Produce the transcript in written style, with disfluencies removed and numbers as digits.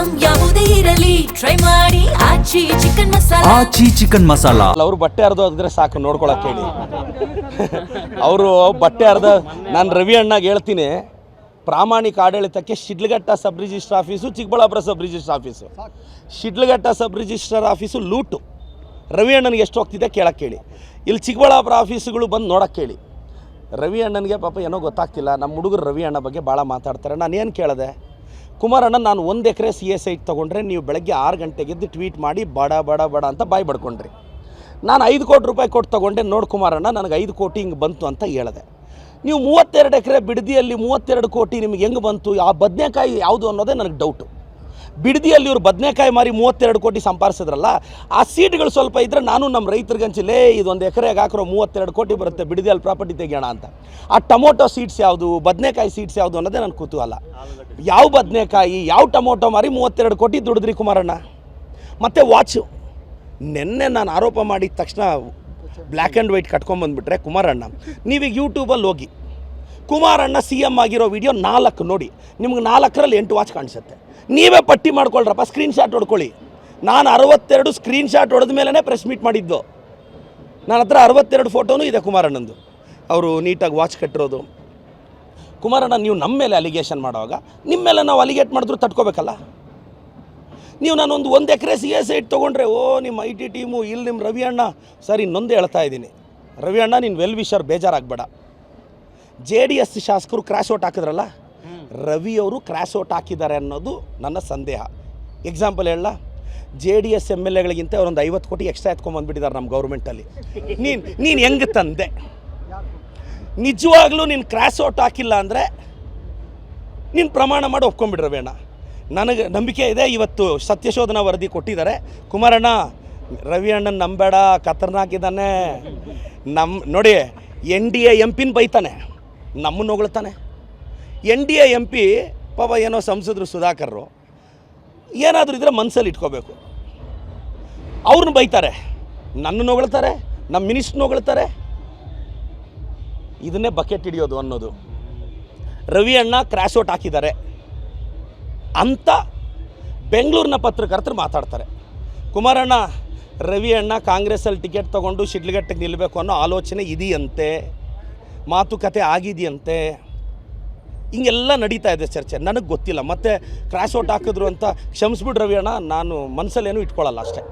Item ಯಾವುದೇ ಇರಲಿ try ಮಾಡಿ ಆಚಿ ಚಿಕನ್ ಮಸಾಲಾ. ಆಚಿ ಚಿಕನ್ ಮಸಾಲಾ. ಅವರು ಬಟ್ಟೆ ಹರಿದೋದ್ರೆ ಸಾಕು ನೋಡ್ಕೊಳಕ್ಕೆ ಹೇಳಿ. ಅವರು ಬಟ್ಟೆ ಹರಿದ ನಾನು ರವಿ ಅಣ್ಣಗೆ ಹೇಳ್ತೀನಿ, ಪ್ರಾಮಾಣಿಕ ಆಡಳಿತಕ್ಕೆ Sidlaghatta sub register office, Chikkaballapur sub register office. Sidlaghatta sub register office loot. Ravi ಅಣ್ಣನಿಗೆ ಎಷ್ಟು ಹೋಗ್ತಿದೆ ಕೇಳಕ್ಕೆ ಹೇಳಿ. ಇಲ್ಲಿ ಚಿಕ್ಕಬಳ್ಳಾಪುರ ಆಫೀಸುಗಳು ಬಂದು ನೋಡೋಕ್ಕೆ ಹೇಳಿ. ರವಿ ಅಣ್ಣನಿಗೆ ಪಾಪ ಏನೋ ಗೊತ್ತಾಗ್ತಿಲ್ಲ. ನಮ್ಮ ಹುಡುಗರು ರವಿ ಅಣ್ಣ ಬಗ್ಗೆ ಭಾಳ ಮಾತಾಡ್ತಾರೆ. ನಾನು ಏನು ಕೇಳಿದೆ, ಕುಮಾರಣ್ಣ ನಾನು 1 ಎಕರೆ CA ಸೈಟ್ ತೊಗೊಂಡ್ರೆ ನೀವು ಬೆಳಗ್ಗೆ 6 ಗಂಟೆಗೆದ್ದು ಟ್ವೀಟ್ ಮಾಡಿ ಬಡ ಬಡ ಬಡ ಅಂತ ಬಾಯಿ ಬಡ್ಕೊಂಡ್ರಿ. ನಾನು 5 ಕೋಟಿ ರೂಪಾಯಿ ಕೊಟ್ಟು ತೊಗೊಂಡೆ, ನೋಡಿ ಕುಮಾರಣ್ಣ ನನಗೆ 5 ಕೋಟಿ ಹಿಂಗೆ ಬಂತು ಅಂತ ಹೇಳಿದೆ. ನೀವು 32 ಎಕರೆ ಬಿಡದಿಯಲ್ಲಿ 32 ಕೋಟಿ ನಿಮಗೆ ಹೆಂಗೆ ಬಂತು? ಆ ಬದನೆಕಾಯಿ ಯಾವುದು ಅನ್ನೋದೇ ನನಗೆ ಡೌಟು. ಬಿಡದಿಯಲ್ಲಿ ಇವರು ಬದನೆಕಾಯಿ ಮಾರಿ 32 ಕೋಟಿ ಸಂಪಾದಿಸಿದ್ರಲ್ಲ, ಆ ಸೀಟ್ಗಳು ಸ್ವಲ್ಪ ಇದ್ದರೆ ನಾನು ನಮ್ಮ ರೈತರಿಗೆ ಹಂಚಿಲೇ ಇದೊಂದು ಎಕರೆಗೆ ಹಾಕಿರೋ 32 ಕೋಟಿ ಬರುತ್ತೆ, ಬಿಡದಿಯಲ್ಲಿ ಪ್ರಾಪರ್ಟಿ ತೆಗಿಯೋಣ ಅಂತ. ಆ ಟೊಮೊಟೊ ಸೀಡ್ಸ್ ಯಾವುದು, ಬದನೆಕಾಯಿ ಸೀಡ್ಸ್ ಯಾವುದು ಅನ್ನೋದೇ ನನ್ನ ಕುತೂಹಲ. ಯಾವ ಬದನೆಕಾಯಿ ಯಾವ ಟೊಮೊಟೊ ಮಾರಿ 32 ಕೋಟಿ ದುಡಿದ್ರಿ ಕುಮಾರಣ್ಣ? ಮತ್ತು ವಾಚು ನೆನ್ನೆ ನಾನು ಆರೋಪ ಮಾಡಿದ ತಕ್ಷಣ ಬ್ಲ್ಯಾಕ್ ಆ್ಯಂಡ್ ವೈಟ್ ಕಟ್ಕೊಂಬಂದುಬಿಟ್ರೆ ಕುಮಾರಣ್ಣ, ನೀವೀಗ ಯೂಟ್ಯೂಬಲ್ಲಿ ಹೋಗಿ ಕುಮಾರಣ್ಣ CM ಆಗಿರೋ ವಿಡಿಯೋ 4 ನೋಡಿ, ನಿಮ್ಗೆ 4ರಲ್ಲಿ 8 ವಾಚ್ ಕಾಣಿಸುತ್ತೆ. ನೀವೇ ಪಟ್ಟಿ ಮಾಡ್ಕೊಳ್ರಪ್ಪ, ಸ್ಕ್ರೀನ್ಶಾಟ್ ಹೊಡ್ಕೊಳ್ಳಿ. ನಾನು 62 ಸ್ಕ್ರೀನ್ಶಾಟ್ ಹೊಡೆದ ಮೇಲೇ ಪ್ರೆಸ್ ಮೀಟ್ ಮಾಡಿದ್ದು. ನನ್ನ ಹತ್ರ 62 ಫೋಟೋನೂ ಇದೆ ಕುಮಾರಣ್ಣಂದು, ಅವರು ನೀಟಾಗಿ ವಾಚ್ ಕಟ್ಟಿರೋದು. ಕುಮಾರಣ್ಣ, ನೀವು ನಮ್ಮ ಮೇಲೆ ಅಲಿಗೇಷನ್ ಮಾಡುವಾಗ ನಿಮ್ಮ ಮೇಲೆ ನಾವು ಅಲಿಗೇಟ್ ಮಾಡಿದ್ರು ತಟ್ಕೋಬೇಕಲ್ಲ. ನೀವು ನಾನೊಂದು 1 ಎಕರೆ CA ಸೈಟ್ ತೊಗೊಂಡ್ರೆ ನಿಮ್ಮ IT ಟೀಮು ಇಲ್ಲಿ ನಿಮ್ಮ ರವಿ ಅಣ್ಣ. ಸರ್, ಇನ್ನೊಂದೇ ಹೇಳ್ತಾ ಇದ್ದೀನಿ, ರವಿ ಅಣ್ಣ ನೀನು ವೆಲ್ ವಿಷರ್, ಬೇಜಾರಾಗಬೇಡ. JDS ಶಾಸಕರು ಕ್ರಾಶ್ ಔಟ್ ಹಾಕಿದ್ರಲ್ಲ, ರವಿಯವರು ಕ್ರಾಶ್ ಔಟ್ ಹಾಕಿದ್ದಾರೆ ಅನ್ನೋದು ನನ್ನ ಸಂದೇಹ. ಎಕ್ಸಾಂಪಲ್ ಹೇಳ, JDS MLAಗಳಿಗಿಂತ ಅವರೊಂದು 50 ಕೋಟಿ ಎಕ್ಸ್ಟ್ರಾ ಎತ್ಕೊಂಡ್ಬಂದ್ಬಿಟ್ಟಿದ್ದಾರೆ ನಮ್ಮ ಗೌರ್ಮೆಂಟಲ್ಲಿ. ನೀನು ಹೆಂಗೆ ತಂದೆ? ನಿಜವಾಗ್ಲೂ ನೀನು ಕ್ರಾಶ್ ಔಟ್ ಹಾಕಿಲ್ಲ ಅಂದರೆ ನೀನು ಪ್ರಮಾಣ ಮಾಡಿ ಒಪ್ಕೊಂಡ್ಬಿಡ್ರಿ ರವಿ ಅಣ್ಣ. ನನಗೆ ನಂಬಿಕೆ ಇದೆ, ಇವತ್ತು ಸತ್ಯಶೋಧನಾ ವರದಿ ಕೊಟ್ಟಿದ್ದಾರೆ. ಕುಮಾರಣ್ಣ, ರವಿ ಅಣ್ಣನ ನಂಬೇಡ, ಖತರ್ನಾಕಿದ್ದಾನೆ. ನೋಡಿ, NDA MP ಬೈತಾನೆ, ನಮ್ಮನ್ನು ಹೊಗಳ್ತಾನೆ. NDA MP ಪಾಪ ಏನೋ ಸಂಸದರು ಸುಧಾಕರ್ರು ಏನಾದರೂ ಇದ್ದರೆ ಮನಸ್ಸಲ್ಲಿ ಇಟ್ಕೋಬೇಕು. ಅವ್ರನ್ನ ಬೈತಾರೆ, ನನ್ನನ್ನು ಹೊಗಳ್ತಾರೆ, ನಮ್ಮ ಮಿನಿಸ್ಟ್ರನ್ನ ಹೊಗಳ್ತಾರೆ. ಇದನ್ನೇ ಬಕೆಟ್ ಹಿಡಿಯೋದು ಅನ್ನೋದು. ರವಿ ಅಣ್ಣ ಕ್ರ್ಯಾಶ್ ಔಟ್ ಹಾಕಿದ್ದಾರೆ ಅಂತ ಬೆಂಗಳೂರಿನ ಪತ್ರಕರ್ತರು ಮಾತಾಡ್ತಾರೆ. ಕುಮಾರಣ್ಣ, ರವಿ ಅಣ್ಣ ಕಾಂಗ್ರೆಸ್ಸಲ್ಲಿ ಟಿಕೆಟ್ ತೊಗೊಂಡು ಶಿಡ್ಲಘಟ್ಟಕ್ಕೆ ನಿಲ್ಲಬೇಕು ಅನ್ನೋ ಆಲೋಚನೆ ಇದೆಯಂತೆ, ಮಾತುಕತೆ ಆಗಿದೆಯಂತೆ, ಹಿಂಗೆಲ್ಲ ನಡೀತಾ ಇದೆ ಚರ್ಚೆ. ನನಗೆ ಗೊತ್ತಿಲ್ಲ. ಮತ್ತು ಕ್ರ್ಯಾಶ್ ಔಟ್ ಹಾಕಿದ್ರು ಅಂತ ಕ್ಷಮಿಸ್ಬಿಟ್ಟು ರವಿ ಅಣ್ಣ, ನಾನು ಮನಸ್ಸಲ್ಲೇನೂ ಇಟ್ಕೊಳ್ಳಲ್ಲ ಅಷ್ಟೇ.